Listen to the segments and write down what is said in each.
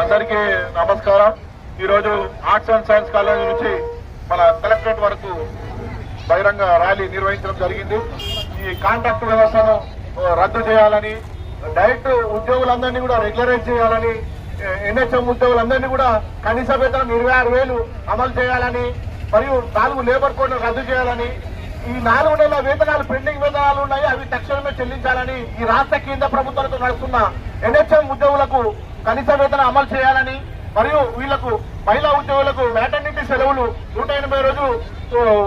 అందరికీ నమస్కారం. ఈరోజు ఆర్ట్స్ అండ్ సైన్స్ కాలేజ్ నుంచి మన కలెక్టరేట్ వరకు బహిరంగ ర్యాలీ నిర్వహించడం జరిగింది. ఈ కాంట్రాక్ట్ వ్యవస్థను రద్దు చేయాలని, డైరెక్ట్ ఉద్యోగులందరినీ కూడా రెగ్యులరైజ్ చేయాలని, ఎన్హెచ్ఎం ఉద్యోగులందరినీ కూడా కనీస వేతనం 26,000 అమలు చేయాలని, మరియు 4 లేబర్ కోడ్ను రద్దు చేయాలని, ఈ 4 నెలల వేతనాలు పెండింగ్ వేతనాలు ఉన్నాయి, అవి తక్షణమే చెల్లించాలని, ఈ రాష్ట్ర కేంద్ర ప్రభుత్వాలతో నడుస్తున్న ఎన్హెచ్ఎం ఉద్యోగులకు కనీస వేతనం అమలు చేయాలని, మరియు వీళ్లకు మహిళా ఉద్యోగులకు మ్యాటర్నిటీ సెలవులు 180 రోజులు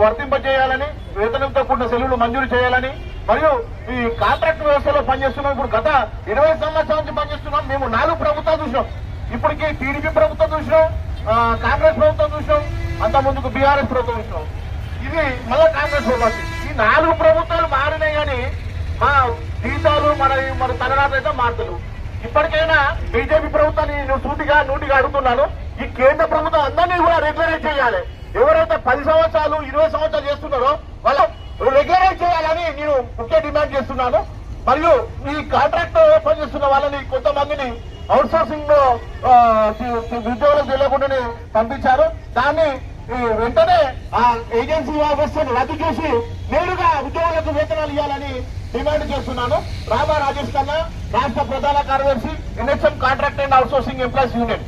వర్తింపజేయాలని, వేతనంతో కూడిన సెలవులు మంజూరు చేయాలని, మరియు ఈ కాంట్రాక్ట్ వ్యవస్థలో పనిచేస్తున్నాం. ఇప్పుడు గత 20 సంవత్సరాల నుంచి పనిచేస్తున్నాం. మేము 4 ప్రభుత్వాలు చూసినాం. ఇప్పటికీ టీడీపీ ప్రభుత్వం చూసినాం, కాంగ్రెస్ ప్రభుత్వం చూసినాం, అంత ముందుకు బీఆర్ఎస్ ప్రభుత్వం చూసినాం. ఇది మళ్ళా కాంగ్రెస్ ప్రభుత్వం. ఈ 4 ప్రభుత్వాలు మారినాయి కానీ మా జీతాలు మన తలరాత అయితే మారుతలు. ఇప్పటికైనా బీజేపీ ప్రభుత్వాన్ని నూటిగా అడుగుతున్నాను, ఈ కేంద్ర ప్రభుత్వం అందరినీ కూడా రెగ్యులరైజ్ చేయాలి. ఎవరైతే 10 సంవత్సరాలు 20 సంవత్సరాలు చేస్తున్నారో వాళ్ళు రెగ్యులరైజ్ చేయాలని నేను ముఖ్య డిమాండ్ చేస్తున్నాను. మరియు ఈ కాంట్రాక్ట్ పనిచేస్తున్న వాళ్ళని కొంతమందిని అవుట్ సోర్సింగ్ లో ఉద్యోగులకు తెలియకుండానే పంపించారు. దాన్ని వెంటనే ఆ ఏజెన్సీ వ్యవస్థను రద్దు చేసి నేరుగా ఉద్యోగులకు వేతనాలు ఇవ్వాలని డిమాండ్ చేస్తున్నాను. రామా రాజేష్ ఖన్నా, రాష్ట్ర ప్రధాన కార్యదర్శి, NHM contract and out sourcing employees union.